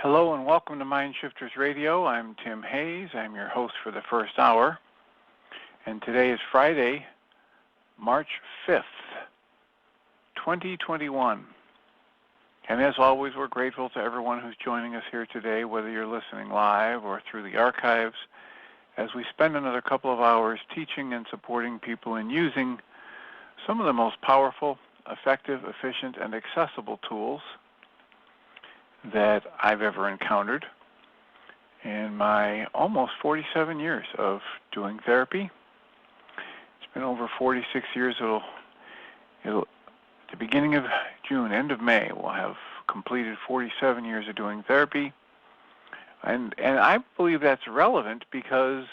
Hello and welcome to MindShifters Radio. I'm Tim Hayes. I'm your host for the first hour. And today is Friday, March 5th, 2021. And as always, we're grateful to everyone who's joining us here today, whether you're listening live or through the archives, as we spend another couple of hours teaching and supporting people in using some of the most powerful, effective, efficient, and accessible tools that I've ever encountered in my almost 47 years of doing therapy. It's been over 46 years. It'll at the beginning of June, end of May, we'll have completed 47 years of doing therapy. And I believe that's relevant because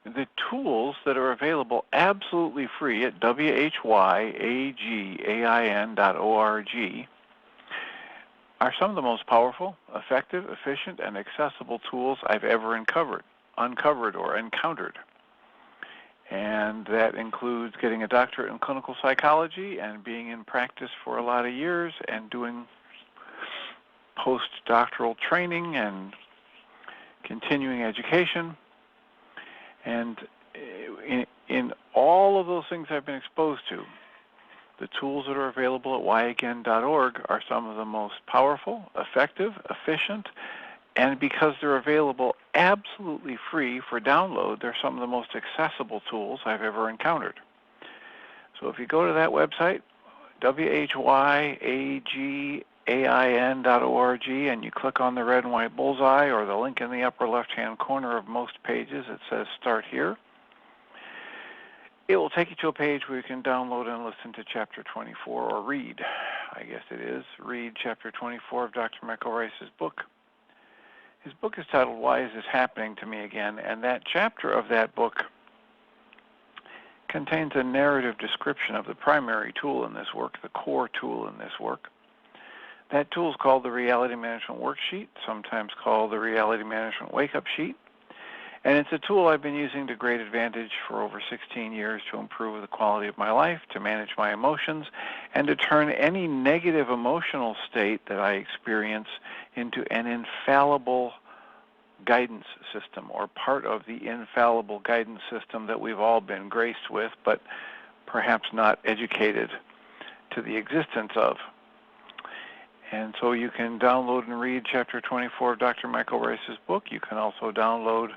the tools that are available absolutely free at whyagain.org are some of the most powerful, effective, efficient, and accessible tools I've ever uncovered or encountered. And that includes getting a doctorate in clinical psychology and being in practice for a lot of years and doing postdoctoral training and continuing education. And in all of those things I've been exposed to, the tools that are available at whyagain.org are some of the most powerful, effective, efficient, and because they're available absolutely free for download, they're some of the most accessible tools I've ever encountered. So if you go to that website, whyagain.org, and you click on the red and white bullseye or the link in the upper left-hand corner of most pages that says Start Here, it will take you to a page where you can download and listen to Chapter 24, or read, I guess it is, read Chapter 24 of Dr. Michael Ryce's book. His book is titled, Why Is This Happening to Me Again? And that chapter of that book contains a narrative description of the primary tool in this work, the core tool in this work. That tool is called the Reality Management Worksheet, sometimes called the Reality Management Wake-Up Sheet. And it's a tool I've been using to great advantage for over 16 years to improve the quality of my life, to manage my emotions, and to turn any negative emotional state that I experience into an infallible guidance system, or part of the infallible guidance system that we've all been graced with, but perhaps not educated to the existence of. And so you can download and read Chapter 24 of Dr. Michael Ryce's book. You can also download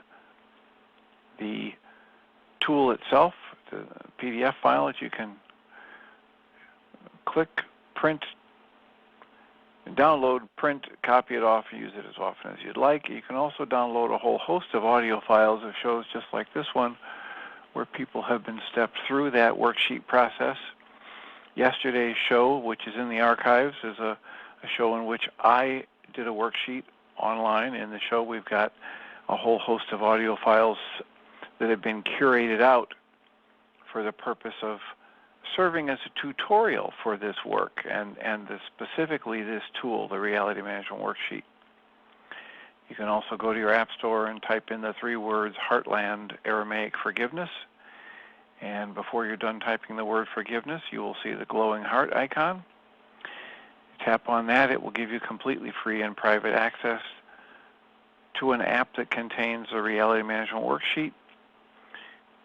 the tool itself, the PDF file that you can click, print, download, print, copy it off, and use it as often as you'd like. You can also download a whole host of audio files of shows just like this one, where people have been stepped through that worksheet process. Yesterday's show, which is in the archives, is a show in which I did a worksheet online. In the show, we've got a whole host of audio files that have been curated out for the purpose of serving as a tutorial for this work and specifically this tool, the Reality Management Worksheet. You can also go to your app store and type in the 3 words HeartLand Aramaic Forgiveness, and before you're done typing the word forgiveness, you will see the glowing heart icon. You tap on that, it will give you completely free and private access to an app that contains the Reality Management Worksheet,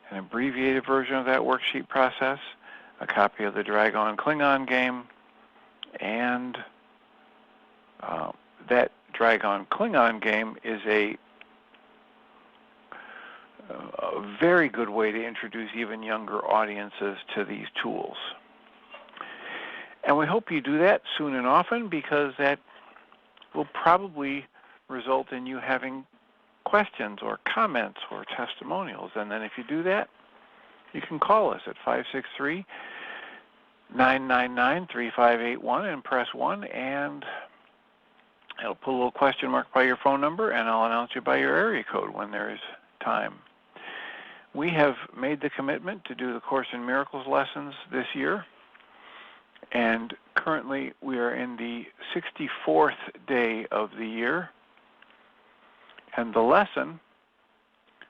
an abbreviated version of that worksheet process, a copy of the Dragon Klingon game, and that Dragon Klingon game is a very good way to introduce even younger audiences to these tools. And we hope you do that soon and often, because that will probably result in you having questions or comments or testimonials. And then if you do that, you can call us at 563-999-3581 and press 1, and it'll put a little question mark by your phone number, and I'll announce you by your area code when there is time. We have made the commitment to do the Course in Miracles lessons this year, and currently we are in the 64th day of the year. And the lesson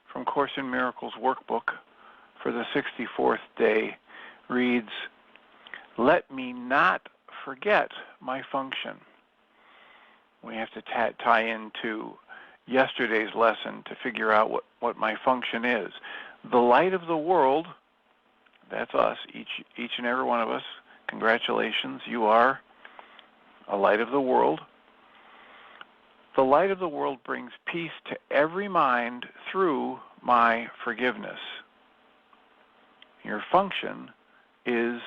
from Course in Miracles workbook for the 64th day reads, "Let me not forget my function." We have to tie into yesterday's lesson to figure out what my function is. The light of the world, that's us, each and every one of us. Congratulations, you are a light of the world. The light of the world brings peace to every mind through my forgiveness. Your function is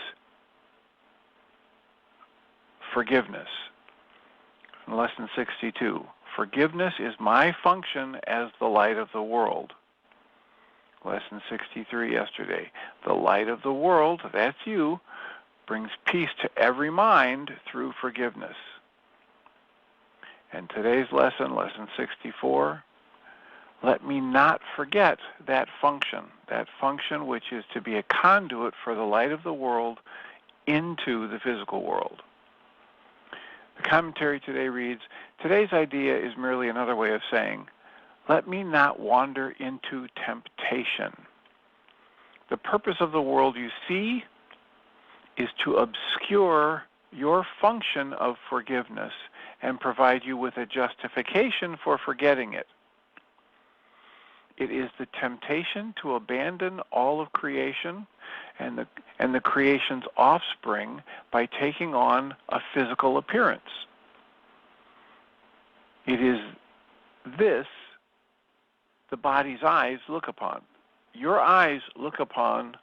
forgiveness. In Lesson 62, forgiveness is my function as the light of the world. Lesson 63 yesterday, the light of the world, that's you, brings peace to every mind through forgiveness. And today's lesson, Lesson 64, let me not forget that function which is to be a conduit for the light of the world into the physical world. The commentary today reads, today's idea is merely another way of saying, let me not wander into temptation. The purpose of the world you see is to obscure your function of forgiveness and provide you with a justification for forgetting it. It is the temptation to abandon all of creation and the creation's offspring by taking on a physical appearance. It is this the body's eyes look upon. Your eyes look upon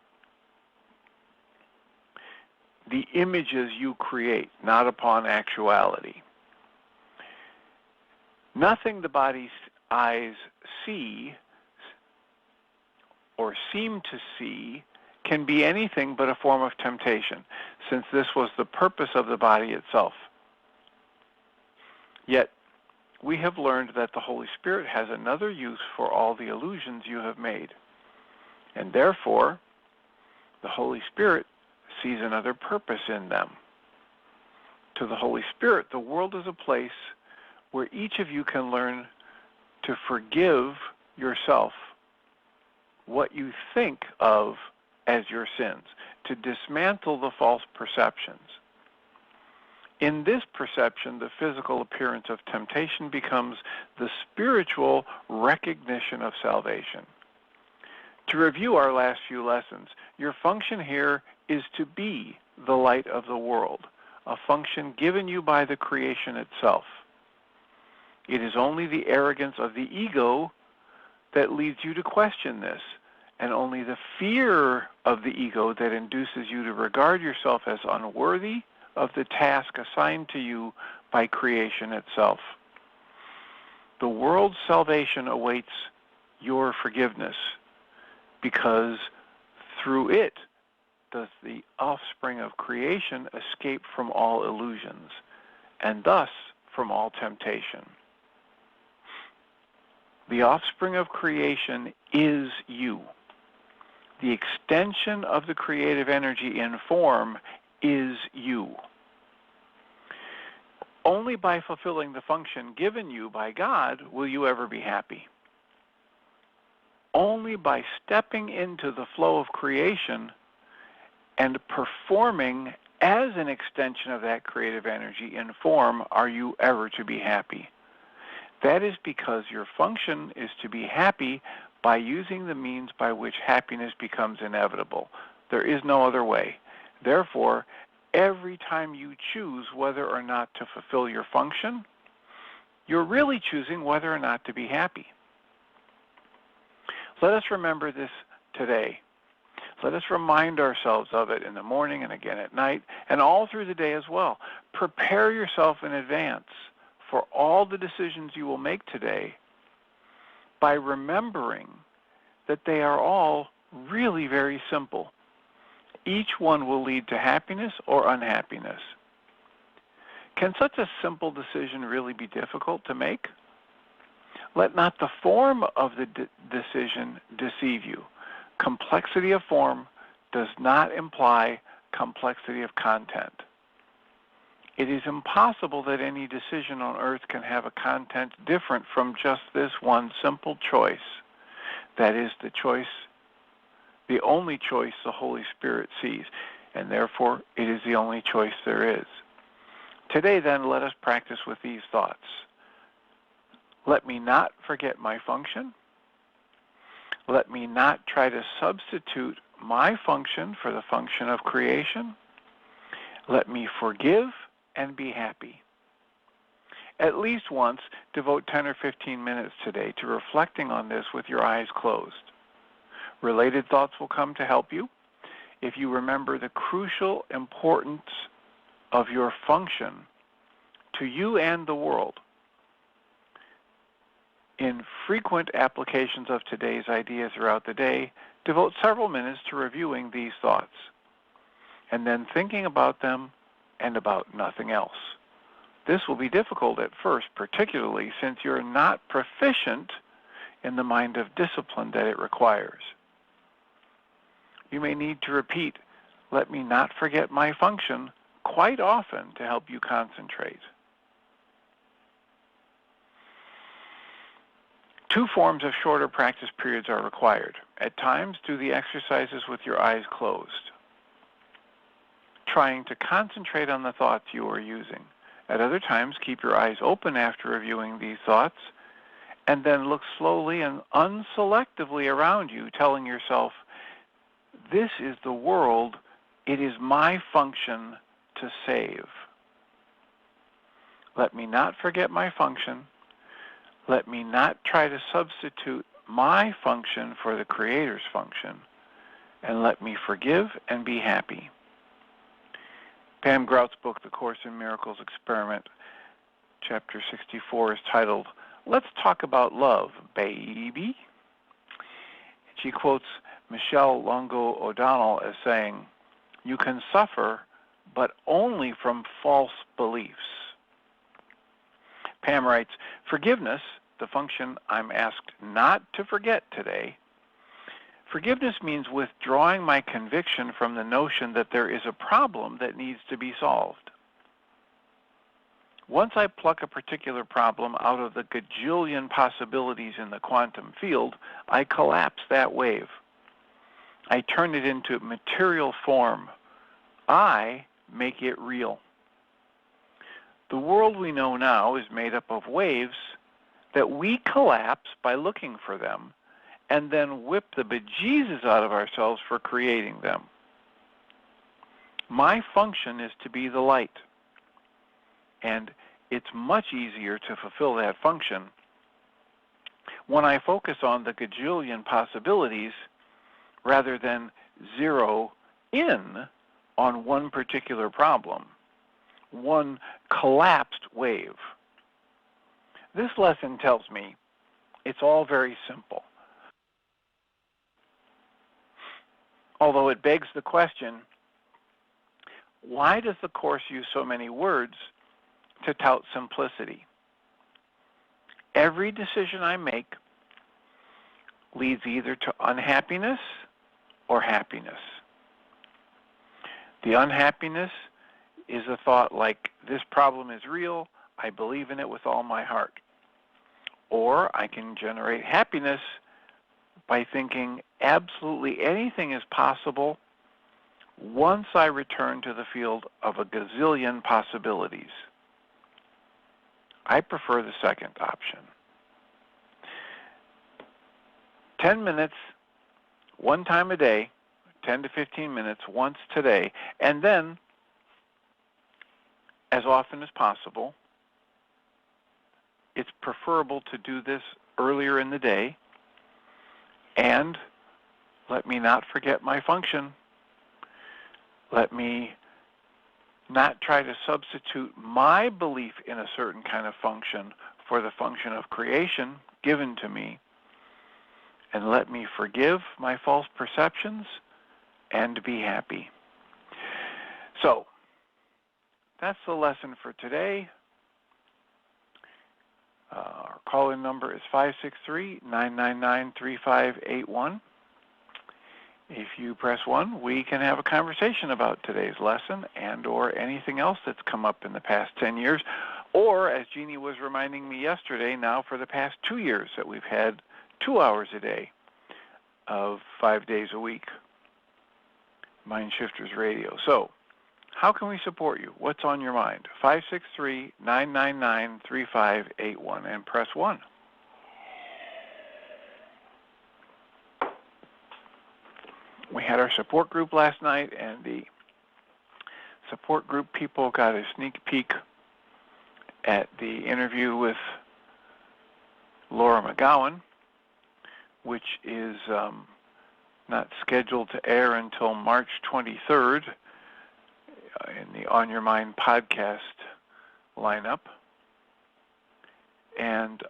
the images you create, not upon actuality. Nothing the body's eyes see or seem to see can be anything but a form of temptation, since this was the purpose of the body itself. Yet, we have learned that the Holy Spirit has another use for all the illusions you have made. And therefore, the Holy Spirit sees another purpose in them. To the Holy Spirit, the world is a place where each of you can learn to forgive yourself what you think of as your sins, to dismantle the false perceptions. In this perception, the physical appearance of temptation becomes the spiritual recognition of salvation. To review our last few lessons, your function here is to be the light of the world, a function given you by the creation itself. It is only the arrogance of the ego that leads you to question this, and only the fear of the ego that induces you to regard yourself as unworthy of the task assigned to you by creation itself. The world's salvation awaits your forgiveness, because through it does the offspring of creation escape from all illusions, and thus from all temptation. The offspring of creation is you. The extension of the creative energy in form is you. Only by fulfilling the function given you by God will you ever be happy. Only by stepping into the flow of creation and performing as an extension of that creative energy in form are you ever to be happy. That is because your function is to be happy by using the means by which happiness becomes inevitable. There is no other way. Therefore, every time you choose whether or not to fulfill your function, you're really choosing whether or not to be happy. Let us remember this today. Let us remind ourselves of it in the morning and again at night and all through the day as well. Prepare yourself in advance for all the decisions you will make today by remembering that they are all really very simple. Each one will lead to happiness or unhappiness. Can such a simple decision really be difficult to make? Let not the form of the decision deceive you. Complexity of form does not imply complexity of content. It is impossible that any decision on earth can have a content different from just this one simple choice. That is the choice, the only choice the Holy Spirit sees, and therefore it is the only choice there is. Today, then, let us practice with these thoughts. Let me not forget my function. Let me not try to substitute my function for the function of creation. Let me forgive and be happy. At least once, devote 10 or 15 minutes today to reflecting on this with your eyes closed. Related thoughts will come to help you if you remember the crucial importance of your function to you and the world. In frequent applications of today's ideas throughout the day, devote several minutes to reviewing these thoughts, and then thinking about them and about nothing else. This will be difficult at first, particularly since you're not proficient in the mind of discipline that it requires. You may need to repeat, "Let me not forget my function," quite often to help you concentrate. Two forms of shorter practice periods are required. At times, do the exercises with your eyes closed, trying to concentrate on the thoughts you are using. At other times, keep your eyes open after reviewing these thoughts, and then look slowly and unselectively around you, telling yourself, "This is the world. It is my function to save. Let me not forget my function. Let me not try to substitute my function for the Creator's function, and let me forgive and be happy." Pam Grout's book, The Course in Miracles Experiment, chapter 64, is titled, "Let's Talk About Love, Baby." She quotes Michelle Longo O'Donnell as saying, "You can suffer, but only from false beliefs." Pam writes, "Forgiveness, the function I'm asked not to forget today, forgiveness means withdrawing my conviction from the notion that there is a problem that needs to be solved. Once I pluck a particular problem out of the gajillion possibilities in the quantum field, I collapse that wave. I turn it into material form. I make it real. The world we know now is made up of waves that we collapse by looking for them, and then whip the bejesus out of ourselves for creating them. My function is to be the light, and it's much easier to fulfill that function when I focus on the gajillion possibilities rather than zero in on one particular problem, one collapsed wave." This lesson tells me it's all very simple. Although it begs the question, why does the Course use so many words to tout simplicity? Every decision I make leads either to unhappiness or happiness. The unhappiness is a thought like, "This problem is real, I believe in it with all my heart." Or I can generate happiness by thinking absolutely anything is possible once I return to the field of a gazillion possibilities. I prefer the second option. 10 minutes, one time a day, 10 to 15 minutes once today, and then, as often as possible, it's preferable to do this earlier in the day, and let me not forget my function. Let me not try to substitute my belief in a certain kind of function for the function of creation given to me, and let me forgive my false perceptions and be happy. So, that's the lesson for today. Our call-in number is 563-999-3581. If you press 1, we can have a conversation about today's lesson and or anything else that's come up in the past 10 years, or, as Jeannie was reminding me yesterday, now for the past 2 years that we've had 2 hours a day of 5 days a week, MindShifters Radio. So, How can we support you? What's on your mind? 563-999-3581 and press 1. We had our support group last night, and the support group people got a sneak peek at the interview with Laura McGowan, which is not scheduled to air until March 23rd in the On Your Mind podcast lineup. And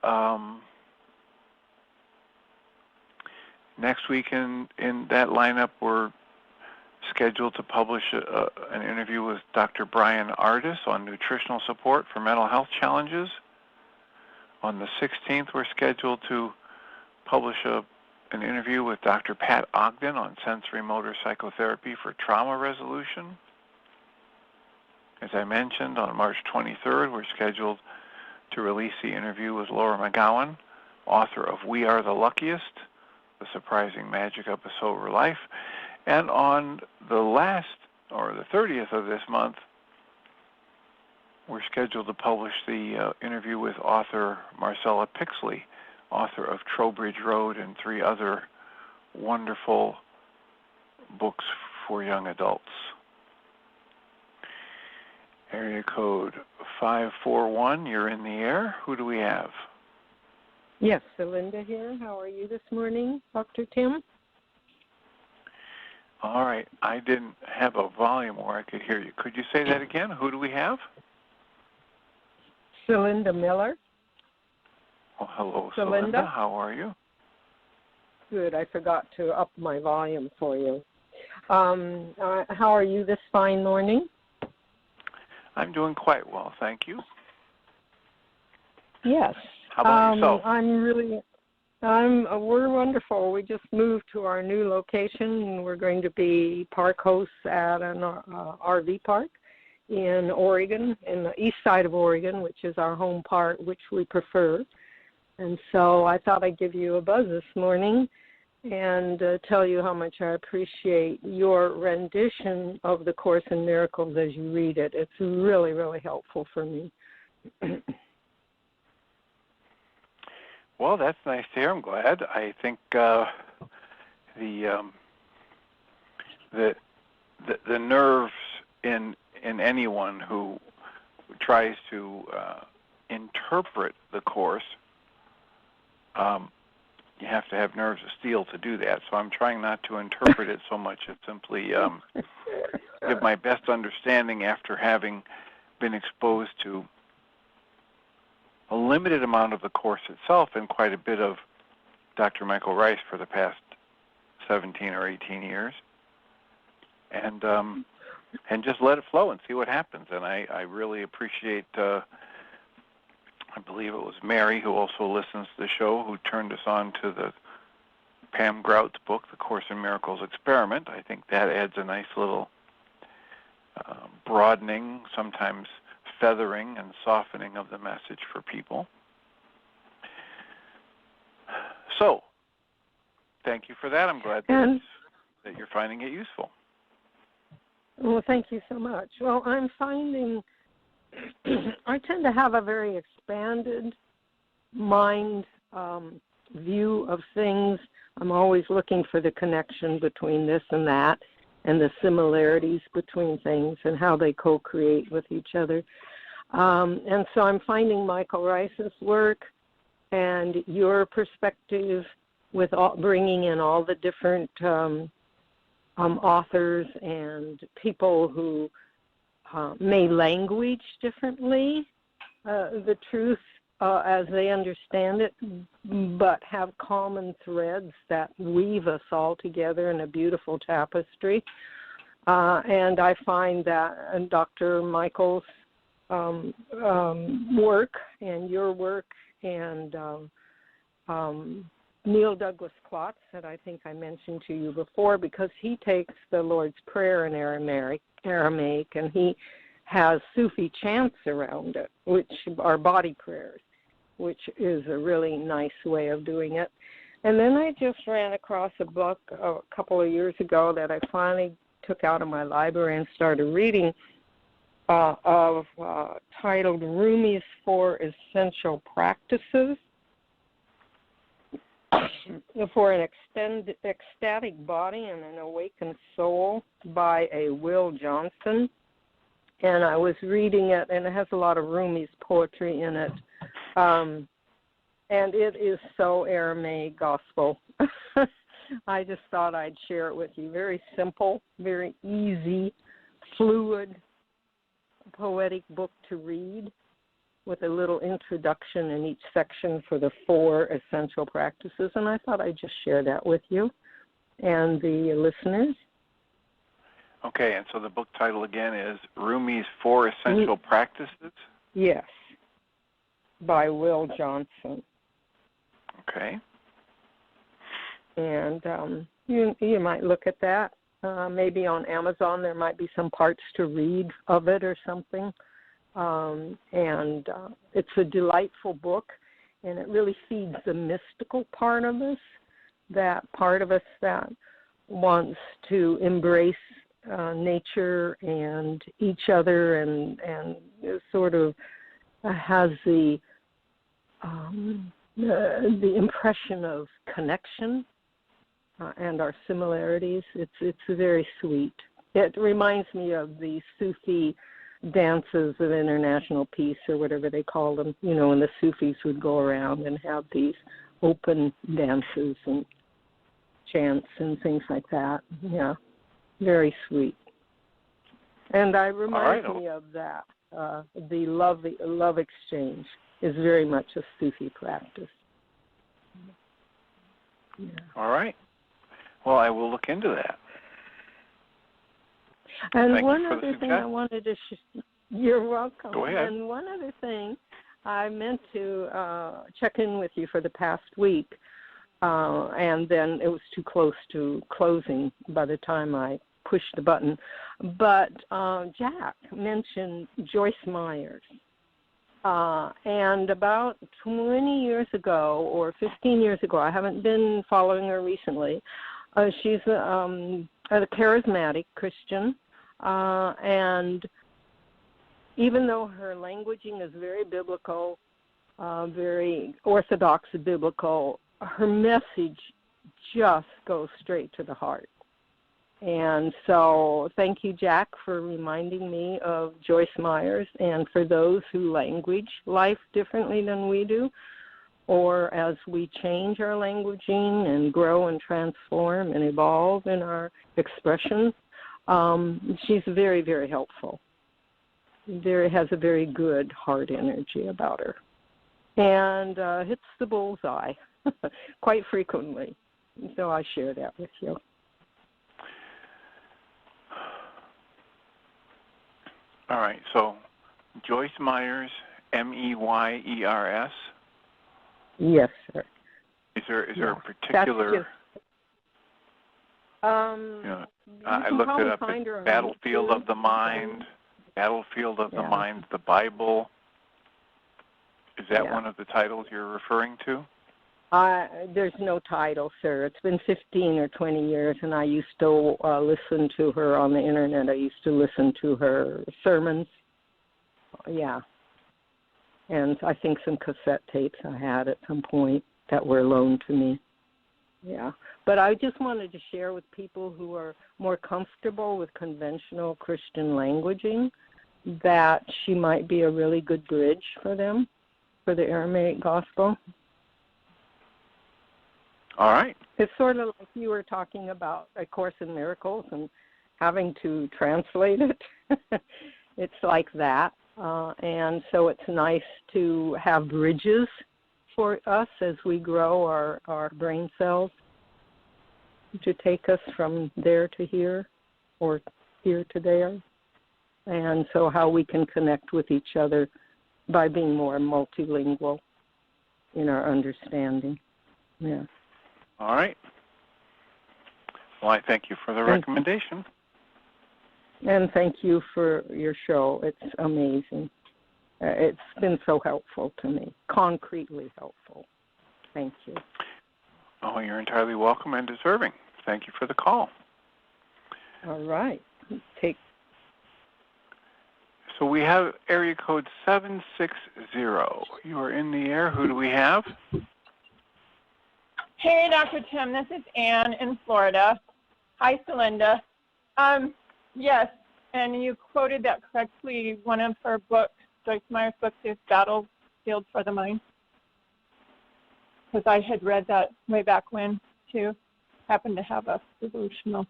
next week in that lineup, we're scheduled to publish an interview with Dr. Brian Ardis on nutritional support for mental health challenges. On the 16th, we're scheduled to publish an interview with Dr. Pat Ogden on sensory motor psychotherapy for trauma resolution. As I mentioned, on March 23rd, we're scheduled to release the interview with Laura McGowan, author of We Are the Luckiest, The Surprising Magic of a Sober Life. And on the 30th of this month, we're scheduled to publish the interview with author Marcella Pixley, author of Trowbridge Road and 3 other wonderful books for young adults. Area code 541, you're in the air. Who do we have? Yes, Celinda here. How are you this morning, Dr. Tim? All right. I didn't have a volume where I could hear you. Could you say that again? Who do we have? Celinda Miller. Oh, hello, Celinda. How are you? Good. I forgot to up my volume for you. How are you this fine morning? I'm doing quite well, thank you. Yes. How about yourself? We're wonderful. We just moved to our new location, and we're going to be park hosts at an RV park in Oregon, in the east side of Oregon, which is our home part, which we prefer. And so I thought I'd give you a buzz this morning and tell you how much I appreciate your rendition of the Course in Miracles as you read it. It's really, really helpful for me. Well, that's nice to hear. I'm glad. I think the nerves in anyone who tries to interpret the Course, you have to have nerves of steel to do that. So I'm trying not to interpret it so much as simply give my best understanding after having been exposed to a limited amount of the Course itself and quite a bit of Dr. Michael Ryce for the past 17 or 18 years. And just let it flow and see what happens. And I really appreciate, I believe it was Mary, who also listens to the show, who turned us on to the Pam Grout's book, The Course in Miracles Experiment. I think that adds a nice little broadening, sometimes feathering and softening of the message for people. So, thank you for that. I'm glad that you're finding it useful. Well, thank you so much. Well, I'm finding I tend to have a very expanded mind view of things. I'm always looking for the connection between this and that and the similarities between things and how they co-create with each other. And so I'm finding Michael Ryce's work and your perspective with bringing in all the different authors and people who may language differently the truth as they understand it, but have common threads that weave us all together in a beautiful tapestry. And I find that Dr. Michael's work and your work and Neil Douglas Klotz, that I think I mentioned to you before, because he takes the Lord's Prayer in Aramaic, and he has Sufi chants around it, which are body prayers, which is a really nice way of doing it. And then I just ran across a book a couple of years ago that I finally took out of my library and started reading, titled Rumi's 4 Essential Practices for an Ecstatic Body and an Awakened Soul by a Will Johnson. And I was reading it, and it has a lot of Rumi's poetry in it. And it is so Aramaic gospel. I just thought I'd share it with you. Very simple, very easy, fluid, poetic book to read with a little introduction in each section for the 4 essential practices. And I thought I'd just share that with you and the listeners. Okay, and so the book title again is Rumi's 4 Essential Practices? Yes, by Will Johnson. Okay. And you might look at that. Maybe on Amazon there might be some parts to read of it or something. And it's a delightful book, and it really feeds the mystical part of us, that part of us that wants to embrace nature and each other, and sort of has the impression of connection and our similarities. It's very sweet. It reminds me of the Sufi dances of international peace, or whatever they call them, when the Sufis would go around and have these open dances and chants and things like that. Yeah, very sweet. And it reminds me of that. The love exchange is very much a Sufi practice. Yeah. All right. Well, I will look into that. And Thank one you for other the thing I wanted to you're welcome. Go ahead. And one other thing, I meant to check in with you for the past week, and then it was too close to closing by the time I pushed the button. But Jack mentioned Joyce Myers. And about 20 years ago or 15 years ago, I haven't been following her recently, she's a charismatic Christian, and even though her languaging is very biblical, very orthodox biblical, her message just goes straight to the heart. And so thank you, Jack, for reminding me of Joyce Myers. And for those who language life differently than we do, or as we change our languaging and grow and transform and evolve in our expressions, she's very, very helpful. Has a very good heart energy about her. And hits the bullseye quite frequently. So I share that with you. All right, so Joyce Myers, Meyers. Yes, sir. Is there a particular? I looked it up. It's Battlefield of the Mind, Battlefield of the Mind, the Bible. Is that one of the titles you're referring to? There's no title, sir. It's been 15 or 20 years, and I used to listen to her on the Internet. I used to listen to her sermons. Yeah. And I think some cassette tapes I had at some point that were loaned to me. Yeah. But I just wanted to share with people who are more comfortable with conventional Christian languaging that she might be a really good bridge for them, for the Aramaic gospel. All right. It's sort of like you were talking about A Course in Miracles and having to translate it. It's like that. And so it's nice to have bridges for us as we grow our brain cells to take us from there to here or here to there. And so how we can connect with each other by being more multilingual in our understanding. Yeah. All right. Well, I thank you for the recommendation. And thank you for your show. It's amazing. It's been so helpful to me, concretely helpful. Thank you. Oh, you're entirely welcome and deserving. Thank you for the call. All right. So we have area code 760. You are in the air. Who do we have? Hey, Dr. Tim. This is Ann in Florida. Hi, Celinda. Yes, and you quoted that correctly. One of her books, Joyce Meyer's books, is Battlefield for the Mind. Because I had read that way back when, too. Happened to have a devotional,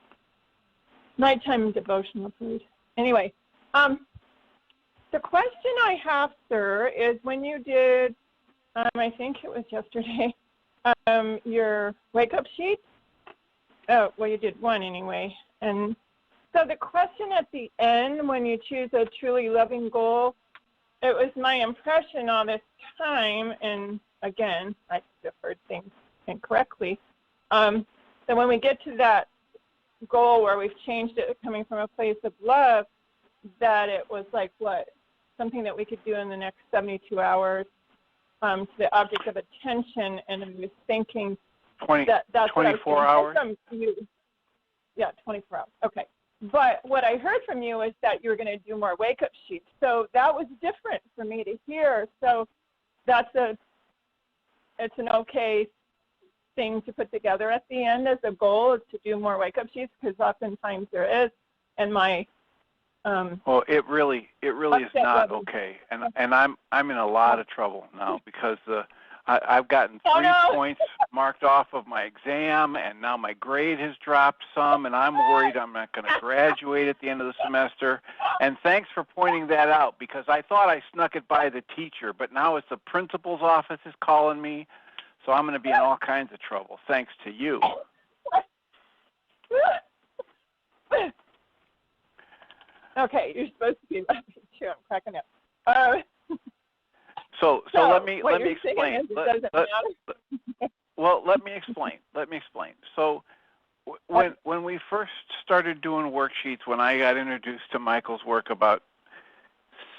nighttime devotional period. Anyway, the question I have, sir, is when you did, I think it was yesterday, your wake-up sheet. Oh, well, you did one anyway. And so the question at the end, when you choose a truly loving goal, it was my impression all this time, and again, I deferred things incorrectly, that when we get to that goal where we've changed it coming from a place of love, that it was like what? Something that we could do in the next 72 hours to the object of attention, and I was thinking that's 24 hours? From you. Yeah, 24 hours. Okay. But what I heard from you is that you were going to do more wake-up sheets. So that was different for me to hear. So it's an okay thing to put together at the end as a goal, is to do more wake-up sheets, because oftentimes there is. And my well, it really is not okay, and I'm in a lot of trouble now because I've gotten 3 points marked off of my exam, and now my grade has dropped some, and I'm worried I'm not going to graduate at the end of the semester. And thanks for pointing that out, because I thought I snuck it by the teacher, but now it's the principal's office is calling me, so I'm going to be in all kinds of trouble, thanks to you. Okay, you're supposed to be laughing too. I'm cracking up. So let me explain. Well, let me explain. So when we first started doing worksheets, when I got introduced to Michael's work about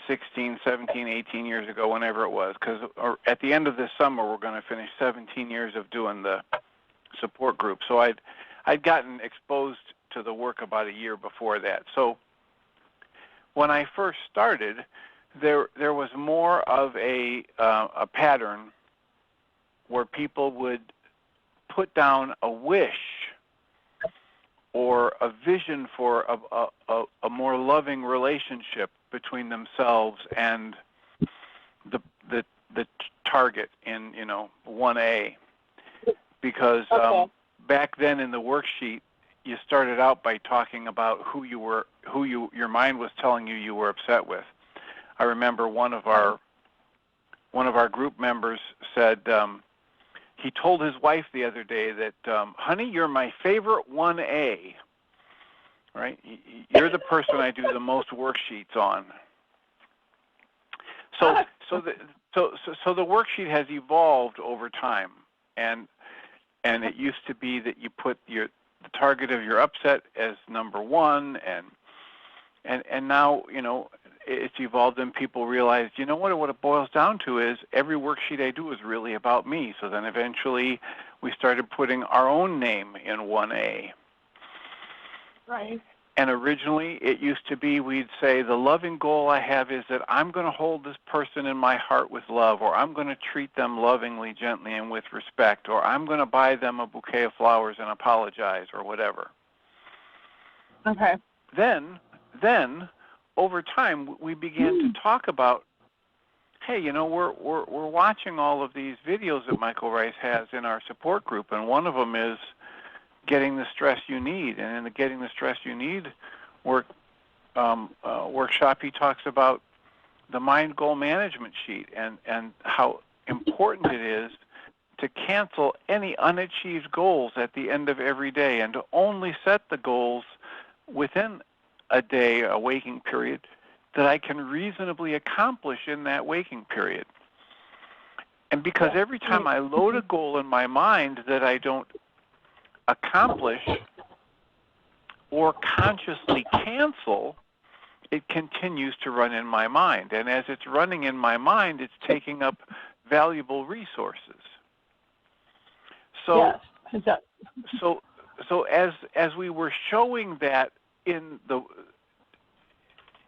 16, 17, 18 years ago, whenever it was, because at the end of this summer we're going to finish 17 years of doing the support group. So I'd gotten exposed to the work about a year before that. So when I first started, there was more of a pattern where people would put down a wish or a vision for a more loving relationship between themselves and the target in 1A, because back then in the worksheet you started out by talking about who your mind was telling you were upset with. I remember one of our group members said he told his wife the other day that, honey, you're my favorite 1A, right? You're the person I do the most worksheets on. So the worksheet has evolved over time, and it used to be that you put the target of your upset as number 1, and now it's evolved, and people realize, what it boils down to is every worksheet I do is really about me. So then eventually we started putting our own name in 1A. Right. And originally it used to be we'd say the loving goal I have is that I'm going to hold this person in my heart with love, or I'm going to treat them lovingly, gently, and with respect, or I'm going to buy them a bouquet of flowers and apologize, or whatever. Okay. Then over time, we began to talk about, hey, we're watching all of these videos that Michael Ryce has in our support group, and one of them is Getting the Stress You Need. And in the Getting the Stress You Need workshop, he talks about the mind goal management sheet and how important it is to cancel any unachieved goals at the end of every day, and to only set the goals within a day, a waking period, that I can reasonably accomplish in that waking period. And because every time I load a goal in my mind that I don't accomplish or consciously cancel, it continues to run in my mind. And as it's running in my mind, it's taking up valuable resources. So, yes, so as we were showing that in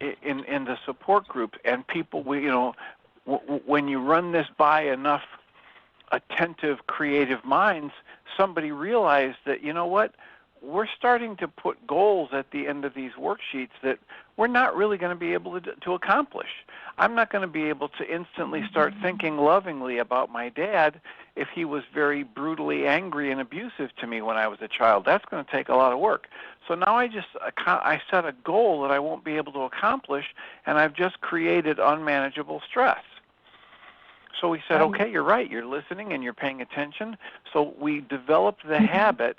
in the support groups, and people, when you run this by enough attentive, creative minds, somebody realized that, you know what, we're starting to put goals at the end of these worksheets that we're not really going to be able to accomplish. I'm not going to be able to instantly start thinking lovingly about my dad if he was very brutally angry and abusive to me when I was a child. That's going to take a lot of work. So now I set a goal that I won't be able to accomplish, and I've just created unmanageable stress. So we said, okay, you're right, you're listening and you're paying attention. So we developed the habit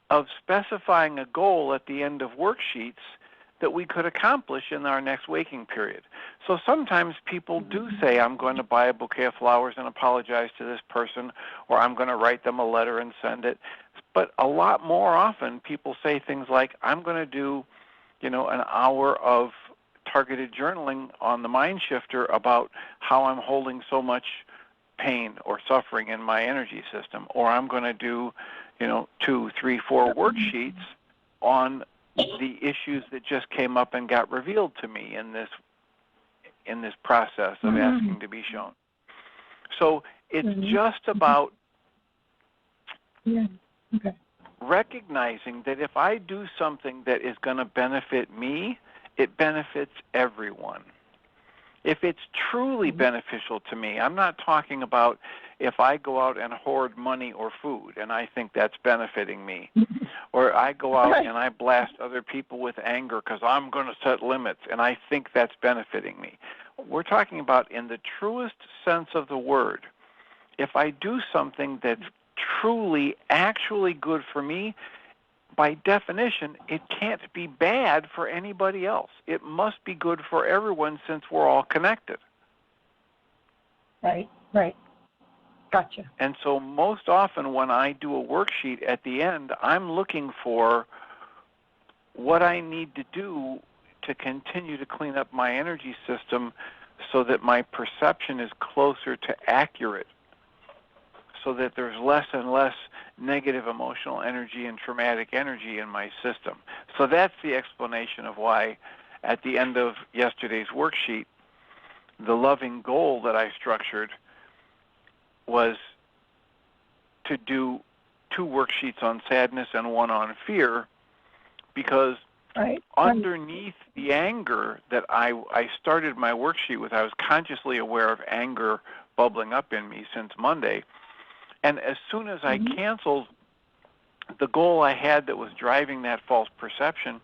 of specifying a goal at the end of worksheets that we could accomplish in our next waking period. So sometimes people do say, I'm going to buy a bouquet of flowers and apologize to this person, or I'm going to write them a letter and send it. But a lot more often, people say things like, I'm going to do, an hour of targeted journaling on the MindShifter about how I'm holding so much pain or suffering in my energy system, or I'm going to do, 2, 3, 4 worksheets on the issues that just came up and got revealed to me in this process of asking to be shown. So it's just about recognizing that if I do something that is going to benefit me, it benefits everyone. If it's truly beneficial to me, I'm not talking about if I go out and hoard money or food and I think that's benefiting me, or I go out and I blast other people with anger because I'm going to set limits and I think that's benefiting me. We're talking about in the truest sense of the word, if I do something that's truly, actually good for me, by definition, it can't be bad for anybody else. It must be good for everyone since we're all connected. Right. Gotcha. And so most often when I do a worksheet at the end, I'm looking for what I need to do to continue to clean up my energy system so that my perception is closer to accurate, so that there's less and less negative emotional energy and traumatic energy in my system. So that's the explanation of why at the end of yesterday's worksheet, the loving goal that I structured was to do 2 worksheets on sadness and 1 on fear, because underneath the anger that I started my worksheet with, I was consciously aware of anger bubbling up in me since Monday. And as soon as I canceled the goal I had that was driving that false perception,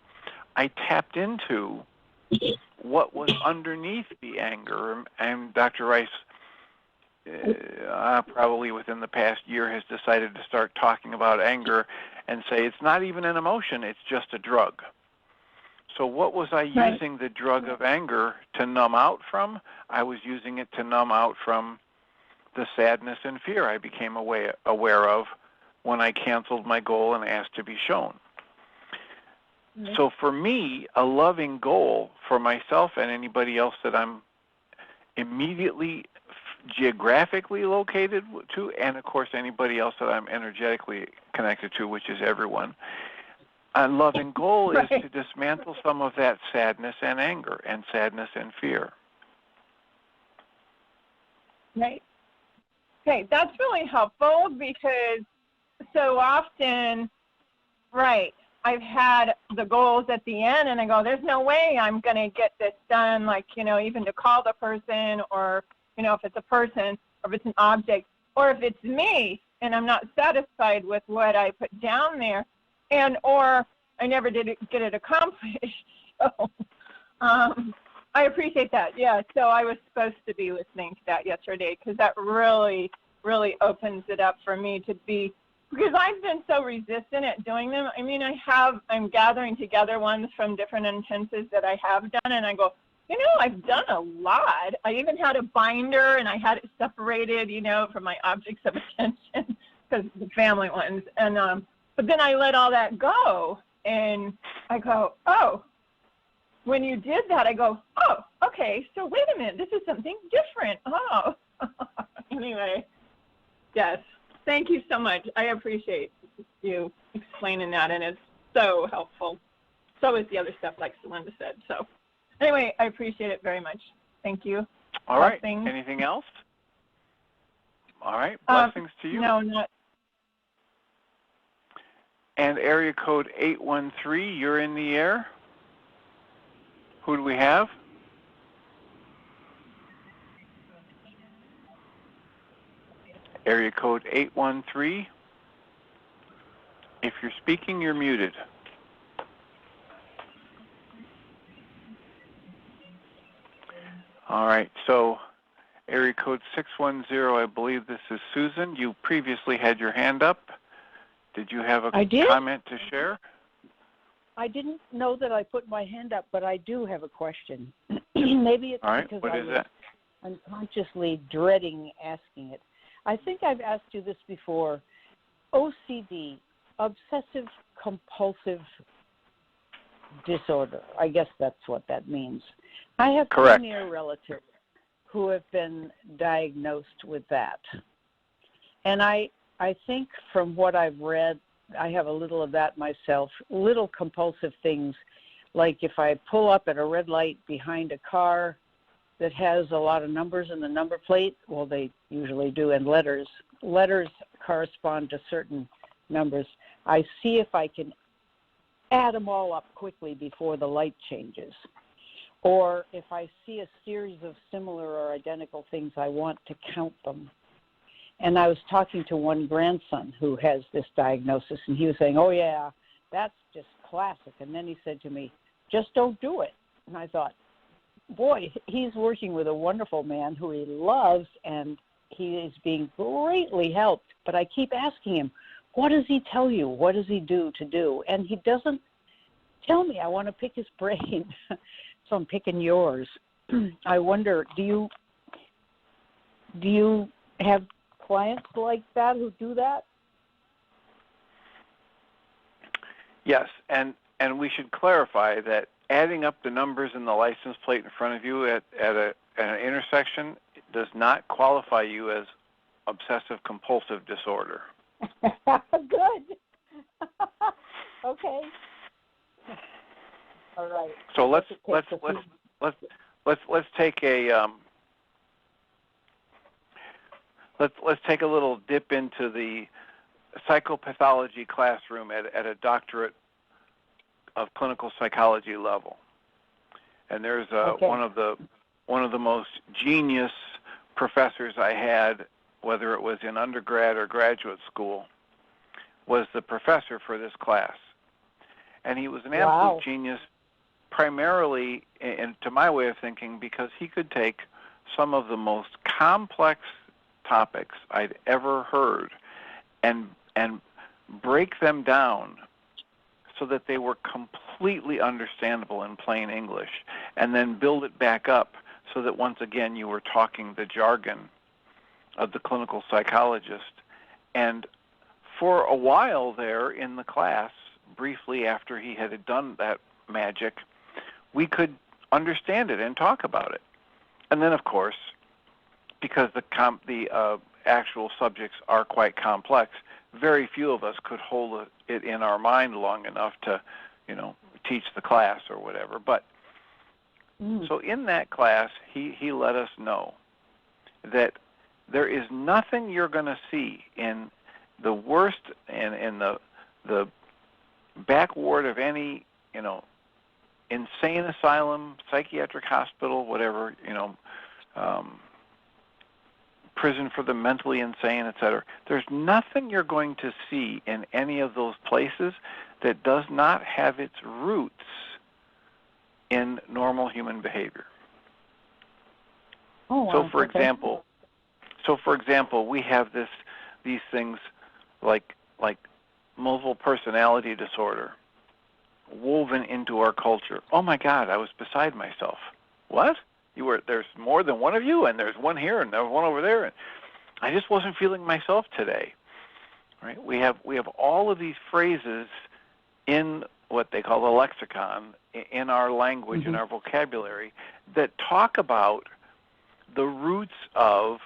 I tapped into what was underneath the anger. And Dr. Ryce, probably within the past year, has decided to start talking about anger and say it's not even an emotion, it's just a drug. So what was I using the drug of anger to numb out from? I was using it to numb out from the sadness and fear I became aware of when I canceled my goal and asked to be shown. So for me, a loving goal for myself and anybody else that I'm immediately geographically located to, and of course anybody else that I'm energetically connected to, which is everyone, a loving goal is to dismantle some of that sadness and anger and sadness and fear. Right. Okay, that's really helpful because so often, I've had the goals at the end and I go, there's no way I'm going to get this done, like, even to call the person, or, if it's a person, or if it's an object, or if it's me and I'm not satisfied with what I put down there, or I never did get it accomplished. So I appreciate that. Yeah, so I was supposed to be listening to that yesterday because that really, really opens it up for me to be, because I've been so resistant at doing them. I mean, I'm gathering together ones from different intensives that I have done, and I go, I've done a lot. I even had a binder, and I had it separated, from my objects of attention, because the family ones. And but then I let all that go, and I go, oh, when you did that, I go, oh, okay, so wait a minute, this is something different. Oh, anyway, yes. Thank you so much. I appreciate you explaining that, and it's so helpful. So is the other stuff, like Linda said. So, Anyway, I appreciate it very much. Thank you. All right. Blessings. Anything else? All right. Blessings to you. No, not. And area code 813, you're in the air. Who do we have? Area code 813. If you're speaking, you're muted. All right, so area code 610, I believe this is Susan. You previously had your hand up. Did you have a comment to share? I didn't know that I put my hand up, but I do have a question. Maybe it's because I was unconsciously dreading asking it. I think I've asked you this before. OCD, obsessive compulsive disorder. I guess that's what that means. I have two near relatives who have been diagnosed with that. And I think from what I've read, I have a little of that myself, little compulsive things, like if I pull up at a red light behind a car that has a lot of numbers in the number plate, well, they usually do, and letters correspond to certain numbers. I see if I can add them all up quickly before the light changes. Or if I see a series of similar or identical things, I want to count them. And I was talking to one grandson who has this diagnosis, and he was saying, oh, yeah, that's just classic. And then he said to me, just don't do it. And I thought, boy, he's working with a wonderful man who he loves, and he is being greatly helped. But I keep asking him, what does he tell you? What does he do to do? And he doesn't tell me. I want to pick his brain, so I'm picking yours. I wonder, do you have clients like that who do that? Yes, and we should clarify that adding up the numbers in the license plate in front of you at an intersection does not qualify you as obsessive compulsive disorder. Good. Okay. All right. So let's take a let's take a little dip into the psychopathology classroom at a doctorate of clinical psychology level. And there's one of the most genius professors I had, whether it was in undergrad or graduate school, was the professor for this class. And he was an absolute genius primarily, and to my way of thinking, because he could take some of the most complex topics I'd ever heard and break them down so that they were completely understandable in plain English, and then build it back up so that once again you were talking the jargon of the clinical psychologist. And for a while there in the class, briefly after he had done that magic, we could understand it and talk about it. And then, of course, because the actual subjects are quite complex, very few of us could hold it in our mind long enough to, teach the class or whatever. But so in that class, he let us know that there is nothing you're going to see in the worst and in the back ward of any, insane asylum, psychiatric hospital, whatever, prison for the mentally insane, etc. There's nothing you're going to see in any of those places that does not have its roots in normal human behavior. Oh, wow. So for example, we have these things like multiple personality disorder woven into our culture. Oh my God, I was beside myself. What? There's more than one of you, and there's one here and there's one over there, and I just wasn't feeling myself today. Right? We have all of these phrases in what they call the lexicon, in our language, in our vocabulary, that talk about the roots of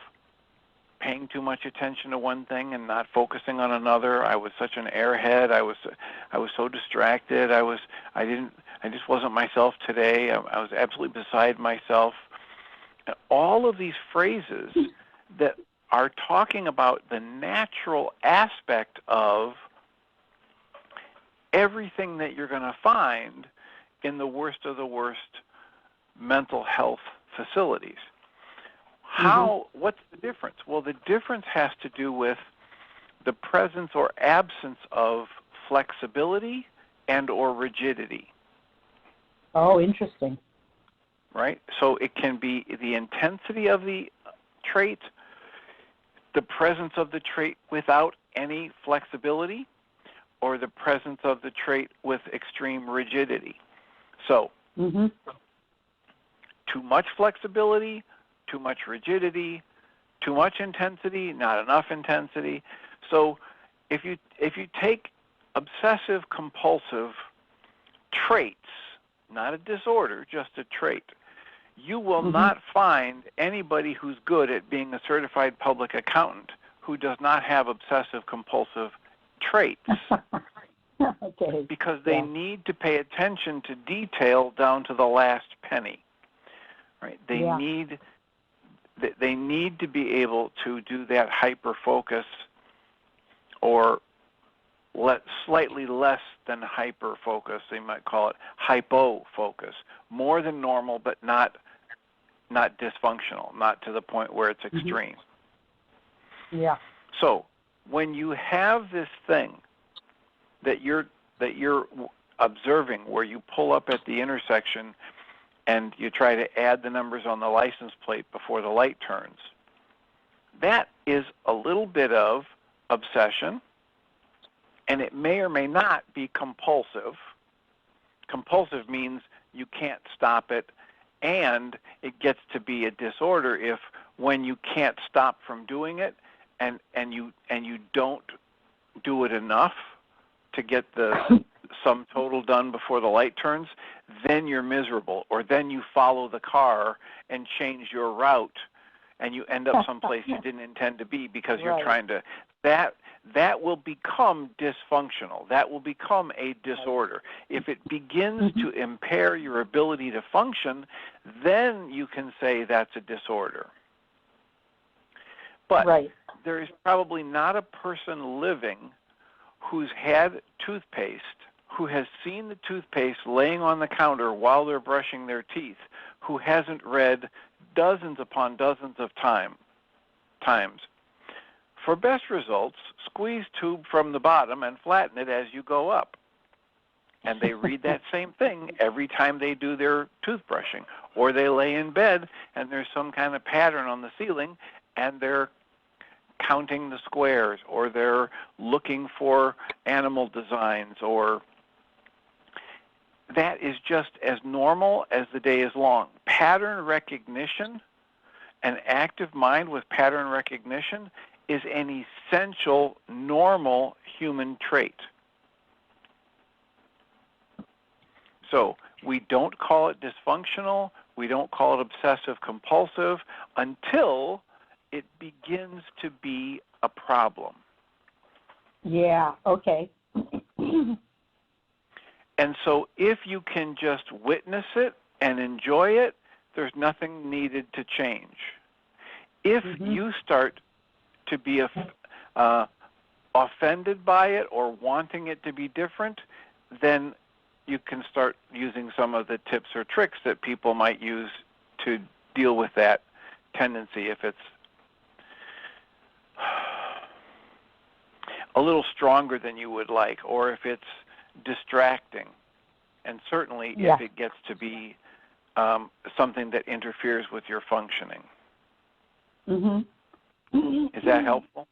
paying too much attention to one thing and not focusing on another. I was such an airhead. I was so distracted. I I just wasn't myself today. I was absolutely beside myself. All of these phrases that are talking about the natural aspect of everything that you're going to find in the worst of the worst mental health facilities. What's the difference? Well, the difference has to do with the presence or absence of flexibility and or rigidity. Oh, interesting. Right? So it can be the intensity of the trait, the presence of the trait without any flexibility, or the presence of the trait with extreme rigidity. So, too much flexibility, too much rigidity, too much intensity, not enough intensity. So if you take obsessive compulsive traits, not a disorder, just a trait, you will not find anybody who's good at being a certified public accountant who does not have obsessive compulsive traits. Okay. Because they need to pay attention to detail down to the last penny. Right? They need to be able to do that hyper focus, or slightly less than hyper focus. They might call it hypo focus, more than normal, but not dysfunctional, not to the point where it's extreme. Yeah. So when you have this thing that you're observing, where you pull up at the intersection and you try to add the numbers on the license plate before the light turns, that is a little bit of obsession, and it may or may not be compulsive. Compulsive means you can't stop it, and it gets to be a disorder if, when you can't stop from doing it and you don't do it enough to get the sum total done before the light turns, then you're miserable, or then you follow the car and change your route and you end up someplace you didn't intend to be because you're trying to. That will become dysfunctional. That will become a disorder. If it begins to impair your ability to function, then you can say that's a disorder. But there is probably not a person living who's had toothpaste, who has seen the toothpaste laying on the counter while they're brushing their teeth, who hasn't read dozens upon dozens of times, for best results, squeeze tube from the bottom and flatten it as you go up. And they read that same thing every time they do their toothbrushing. Or they lay in bed and there's some kind of pattern on the ceiling and they're counting the squares, or they're looking for animal designs, or that is just as normal as the day is long. Pattern recognition, an active mind with pattern recognition, is an essential, normal human trait. So we don't call it dysfunctional, we don't call it obsessive compulsive until it begins to be a problem. Yeah, okay. And so if you can just witness it and enjoy it, there's nothing needed to change. If you start to be offended by it or wanting it to be different, then you can start using some of the tips or tricks that people might use to deal with that tendency if it's a little stronger than you would like, or if it's distracting, and certainly if it gets to be something that interferes with your functioning. Is that helpful?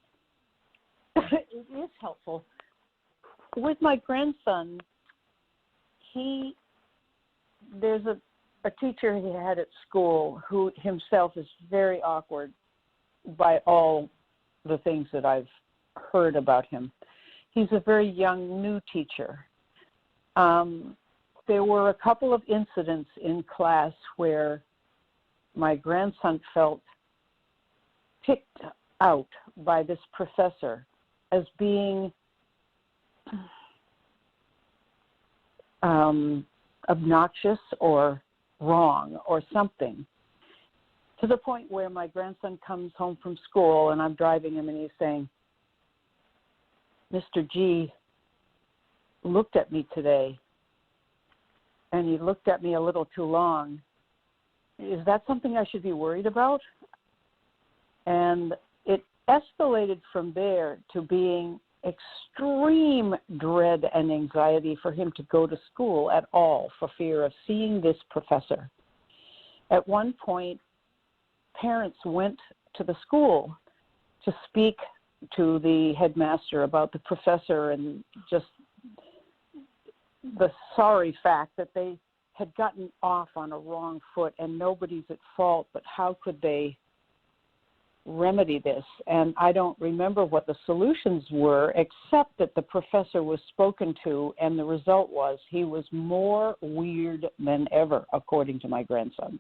It is helpful. With my grandson, there's a teacher he had at school who himself is very awkward by all the things that I've heard about him. He's a very young, new teacher. There were a couple of incidents in class where my grandson felt picked out by this professor as being obnoxious or wrong or something, to the point where my grandson comes home from school and I'm driving him and he's saying, Mr. G looked at me today and he looked at me a little too long. Is that something I should be worried about? And it escalated from there to being extreme dread and anxiety for him to go to school at all for fear of seeing this professor. At one point, parents went to the school to speak to the headmaster about the professor and just the sorry fact that they had gotten off on a wrong foot and nobody's at fault, but how could they remedy this? And I don't remember what the solutions were, except that the professor was spoken to, and the result was he was more weird than ever, according to my grandson.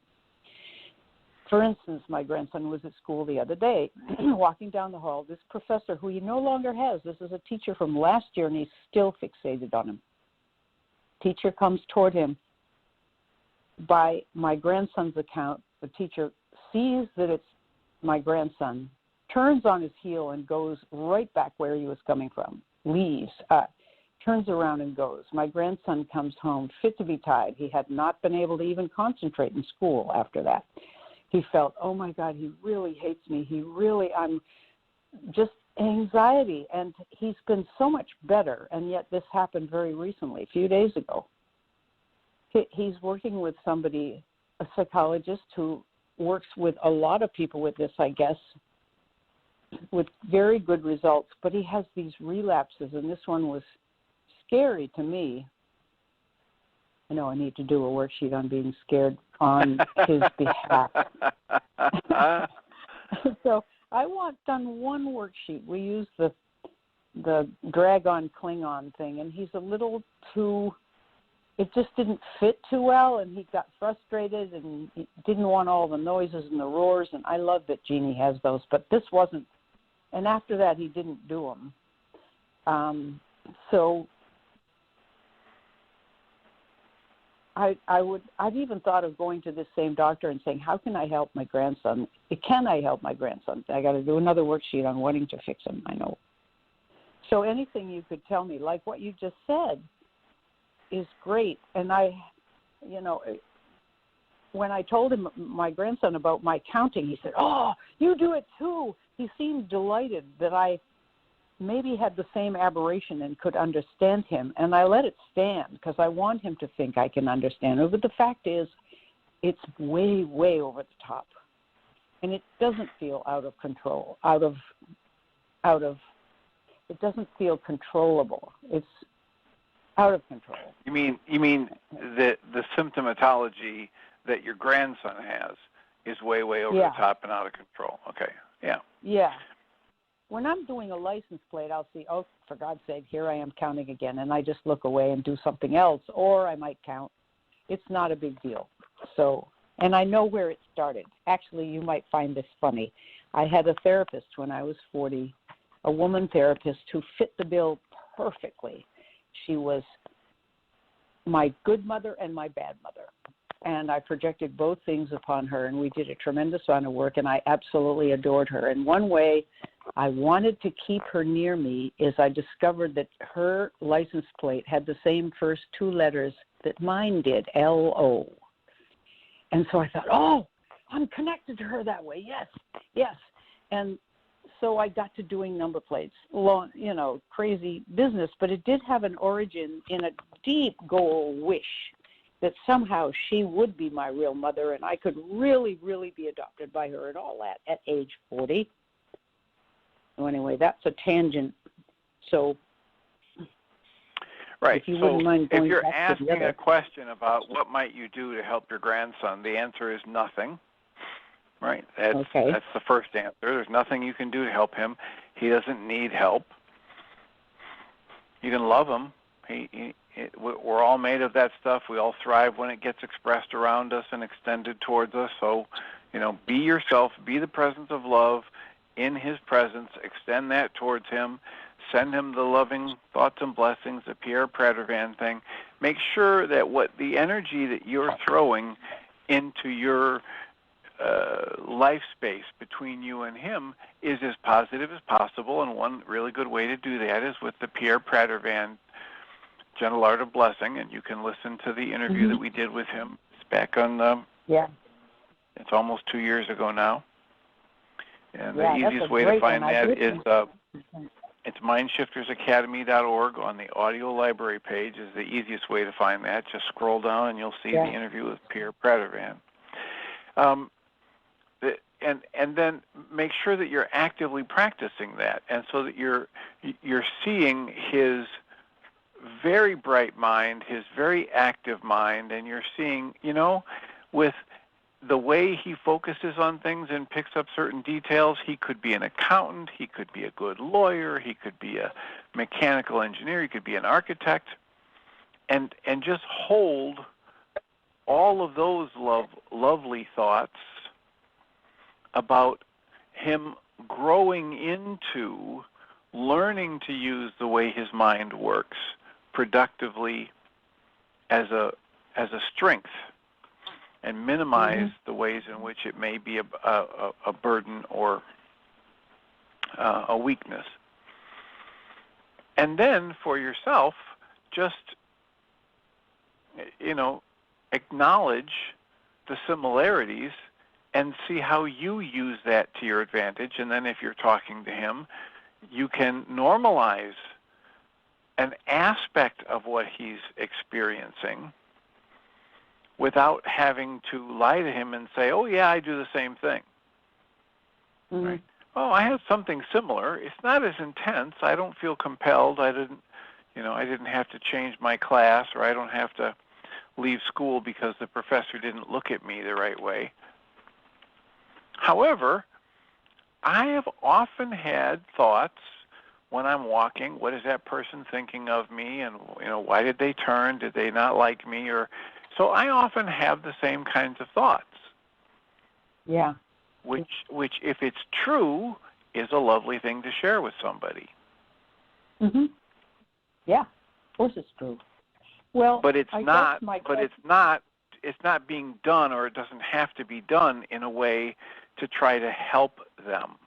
For instance, my grandson was at school the other day, walking down the hall. This professor, who he no longer has, this is a teacher from last year, and he's still fixated on him. Teacher comes toward him. By my grandson's account, the teacher sees that it's my grandson, turns on his heel and goes right back where he was coming from, leaves, turns around and goes. My grandson comes home fit to be tied. He had not been able to even concentrate in school after that. He felt, oh my God, he really hates me. I'm just anxiety. And he's been so much better, and yet this happened very recently, a few days ago. He's working with somebody, a psychologist who works with a lot of people with this, I guess, with very good results, but he has these relapses, and this one was scary to me. I know I need to do a worksheet on being scared on his behalf. So I want done one worksheet. We use the drag-on, cling-on thing, and he's a little too, it just didn't fit too well, and he got frustrated and he didn't want all the noises and the roars, and I love that Jeannie has those, but this wasn't, and after that he didn't do them. So I've even thought of going to this same doctor and saying, how can I help my grandson? Can I help my grandson? I got to do another worksheet on wanting to fix him, I know. So anything you could tell me, like what you just said, is great. And when I told him, my grandson, about my counting, he said, oh, you do it too. He seemed delighted that I maybe had the same aberration and could understand him. And I let it stand because I want him to think I can understand him. But the fact is, it's way, way over the top. And it doesn't feel out of control, it doesn't feel controllable. It's out of control. You mean the symptomatology that your grandson has is way, way over the top and out of control. Okay, yeah. Yeah. When I'm doing a license plate, I'll see, oh, for God's sake, here I am counting again, and I just look away and do something else, or I might count. It's not a big deal. So, and I know where it started. Actually, you might find this funny. I had a therapist when I was 40, a woman therapist who fit the bill perfectly. She was my good mother and my bad mother. And I projected both things upon her, and we did a tremendous amount of work, and I absolutely adored her. And one way I wanted to keep her near me is I discovered that her license plate had the same first two letters that mine did, L-O. And so I thought, oh, I'm connected to her that way. Yes, yes. And so I got to doing number plates, long, crazy business, but it did have an origin in a deep goal wish that somehow she would be my real mother and I could really, really be adopted by her and all that at age 40. So anyway, that's a tangent. So right. If you so wouldn't mind going if you're back asking to the other a question about what might you do to help your grandson, the answer is nothing. Right? That's the first answer. There's nothing you can do to help him. He doesn't need help. You can love him. We're all made of that stuff. We all thrive when it gets expressed around us and extended towards us. So, be yourself. Be the presence of love in his presence. Extend that towards him. Send him the loving thoughts and blessings, the Pierre Pradervan thing. make sure that what the energy that you're throwing into your life space between you and him is as positive as possible. And one really good way to do that is with the Pierre Pradervan Gentle Art of Blessing, and you can listen to the interview that we did with him. It's back on, it's almost 2 years ago now. And the easiest way to find that is it's MindShiftersAcademy.org. On the audio library page is the easiest way to find that. Just scroll down and you'll see the interview with Pierre Pradervan. And then make sure that you're actively practicing that, and so that you're seeing his very bright mind, his very active mind, and you're seeing, with the way he focuses on things and picks up certain details, he could be an accountant, he could be a good lawyer, he could be a mechanical engineer, he could be an architect, and just hold all of those lovely thoughts about him growing into learning to use the way his mind works productively as a strength, and minimize the ways in which it may be a burden or a weakness. And then for yourself, just acknowledge the similarities and see how you use that to your advantage. And then if you're talking to him, you can normalize an aspect of what he's experiencing without having to lie to him and say, oh yeah, I do the same thing. Right? Oh, I have something similar. It's not as intense. I don't feel compelled. I didn't have to change my class, or I don't have to leave school because the professor didn't look at me the right way. However, I have often had thoughts when I'm walking, what is that person thinking of me, and why did they turn? Did they not like me? So I often have the same kinds of thoughts. Yeah. Which if it's true, is a lovely thing to share with somebody. Yeah, of course it's true. Well, but it's not being done, or it doesn't have to be done in a way to try to help them.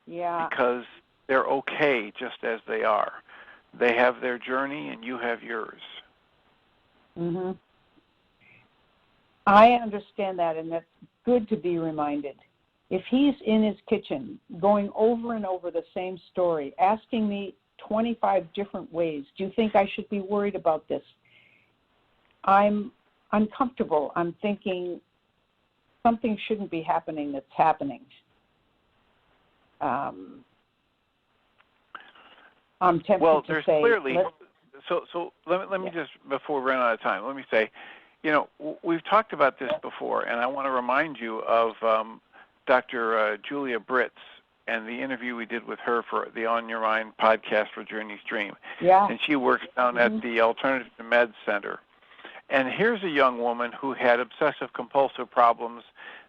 Yeah. Because they're okay just as they are. They have their journey and you have yours. I understand that, and that's good to be reminded. If he's in his kitchen going over and over the same story, asking me 25 different ways, do you think I should be worried about this? I'm uncomfortable. I'm thinking something shouldn't be happening that's happening. I'm tempted to say... Clearly... So let me just, before we run out of time, let me say, we've talked about this before, and I want to remind you of Dr. Julia Britz and the interview we did with her for the On Your Mind podcast for Journey's Dream. Yeah. And she works down at the Alternative to Med Center. And here's a young woman who had obsessive-compulsive problems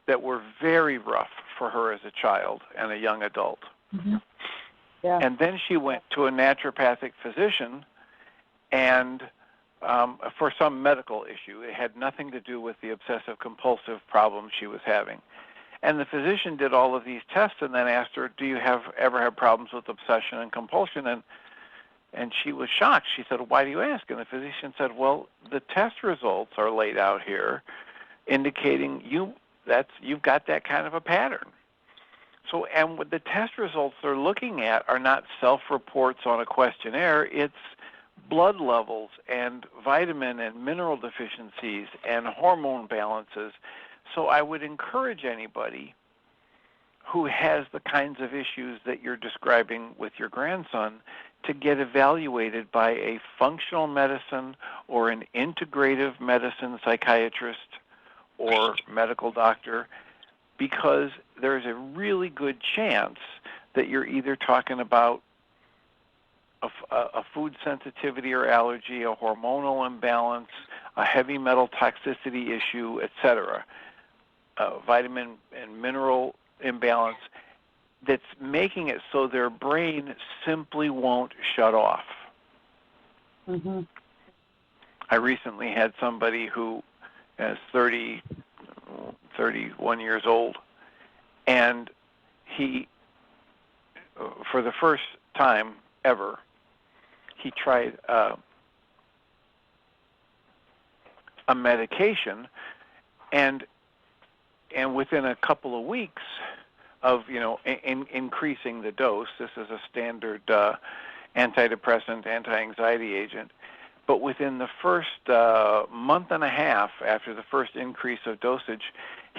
that were very rough for her as a child and a young adult. Yeah. And then she went to a naturopathic physician and for some medical issue. It had nothing to do with the obsessive-compulsive problem she was having. And the physician did all of these tests and then asked her, do you ever have problems with obsession and compulsion? And she was shocked. She said, why do you ask? And the physician said, well, the test results are laid out here indicating you've got that kind of a pattern. So, and what the test results they're looking at are not self-reports on a questionnaire. It's blood levels and vitamin and mineral deficiencies and hormone balances. So I would encourage anybody who has the kinds of issues that you're describing with your grandson to get evaluated by a functional medicine or an integrative medicine psychiatrist or medical doctor, because there's a really good chance that you're either talking about a food sensitivity or allergy, a hormonal imbalance, a heavy metal toxicity issue, etc., vitamin and mineral imbalance that's making it so their brain simply won't shut off. I recently had somebody who is 31 years old, and he, for the first time ever, he tried a medication, and within a couple of weeks of increasing the dose, this is a standard antidepressant, anti-anxiety agent, but within the first month and a half after the first increase of dosage,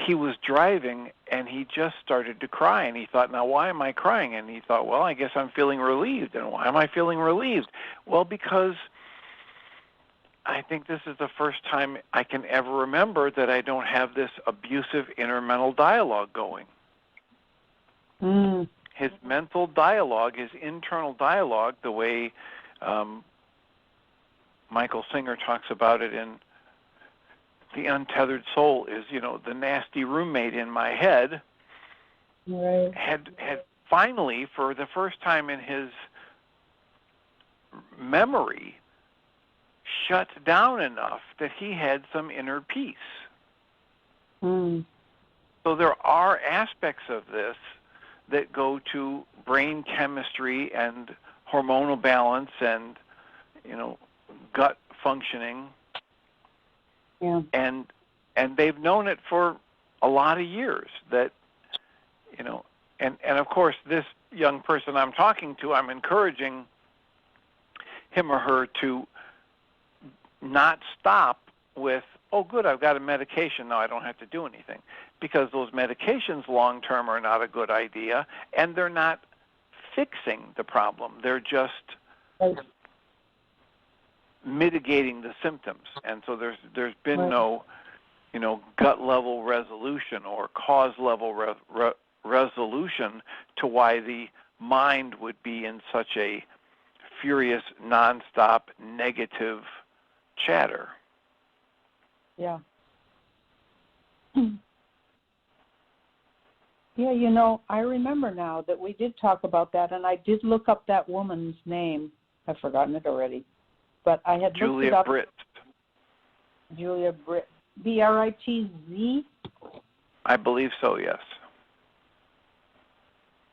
he was driving and he just started to cry, and he thought, now why am I crying? And he thought, well, I guess I'm feeling relieved. And why am I feeling relieved? Well, because I think this is the first time I can ever remember that I don't have this abusive inner mental dialogue going. His mental dialogue, his internal dialogue, the way Michael Singer talks about it in The Untethered Soul, is, the nasty roommate in my head, right, had finally, for the first time in his memory, shut down enough that he had some inner peace. So there are aspects of this that go to brain chemistry and hormonal balance and, gut functioning. Yeah. And they've known it for a lot of years that, and of course this young person I'm talking to, I'm encouraging him or her to not stop with, oh good, I've got a medication, now I don't have to do anything. Because those medications long term are not a good idea, and they're not fixing the problem. They're just mitigating the symptoms. And so there's been no, gut level resolution or cause level resolution to why the mind would be in such a furious, nonstop, negative chatter. Yeah. Yeah, I remember now that we did talk about that, and I did look up that woman's name. I've forgotten it already. But I had looked it up. Julia Britt. B-R-I-T-Z? I believe so, yes.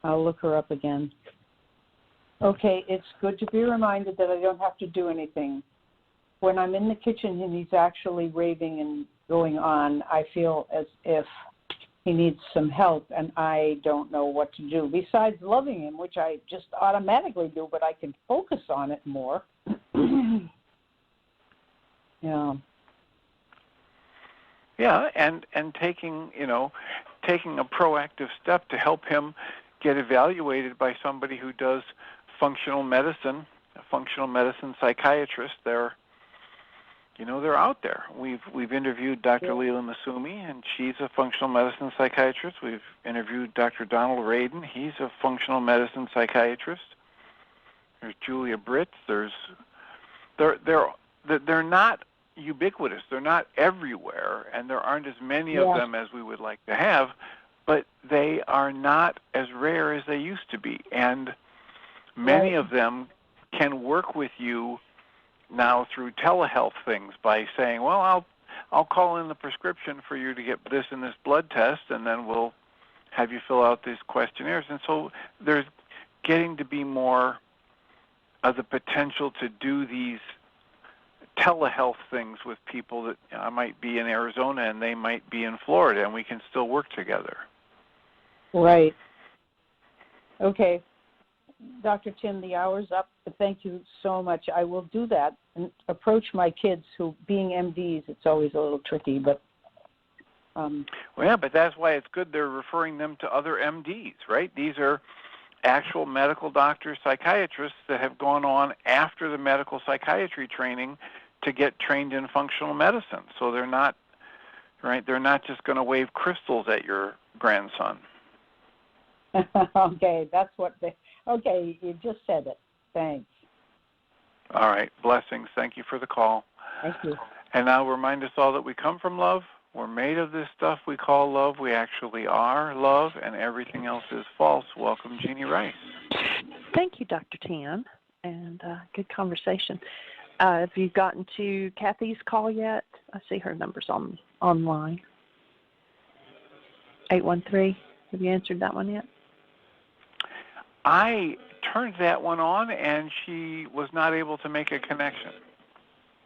I'll look her up again. Okay, it's good to be reminded that I don't have to do anything. When I'm in the kitchen and he's actually raving and going on, I feel as if he needs some help, and I don't know what to do. Besides loving him, which I just automatically do, but I can focus on it more. Yeah. Yeah, and taking a proactive step to help him get evaluated by somebody who does functional medicine, a functional medicine psychiatrist. They're out there. We've interviewed Dr. Leela Masumi, and she's a functional medicine psychiatrist. We've interviewed Dr. Donald Radin. He's a functional medicine psychiatrist. There's Julia Britt. They're not ubiquitous. They're not everywhere, and there aren't as many of them as we would like to have, but they are not as rare as they used to be. And many of them can work with you now through telehealth things by saying, well, I'll call in the prescription for you to get this and this blood test, and then we'll have you fill out these questionnaires. And so there's getting to be more of the potential to do these telehealth things with people that I might be in Arizona and they might be in Florida, and we can still work together. Right. Okay. Dr. Tim, the hour's up. Thank you so much. I will do that and approach my kids who, being MDs, it's always a little tricky, but... but that's why it's good they're referring them to other MDs, right? These are actual medical doctors, psychiatrists that have gone on after the medical psychiatry training to get trained in functional medicine. So they're not, right, they're not just going to wave crystals at your grandson. Okay, that's what okay, you just said it. Thanks. All right, blessings. Thank you for the call. Thank you. And now remind us all that we come from love. We're made of this stuff we call love. We actually are love, and everything else is false. Welcome, Jeannie Ryce. Thank you, Dr. Tan, and good conversation. Have you gotten to Kathy's call yet? I see her numbers online. 813. Have you answered that one yet? I turned that one on, and she was not able to make a connection.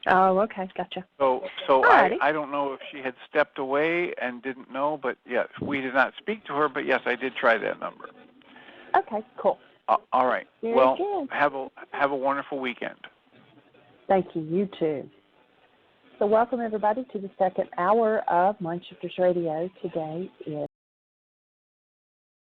Oh, okay, gotcha. So I don't know if she had stepped away and didn't know, but yes, we did not speak to her, but yes, I did try that number. Okay, cool. All right. Very well, good. have a wonderful weekend. Thank you. You too. So welcome, everybody, to the second hour of MindShifters Radio. Today is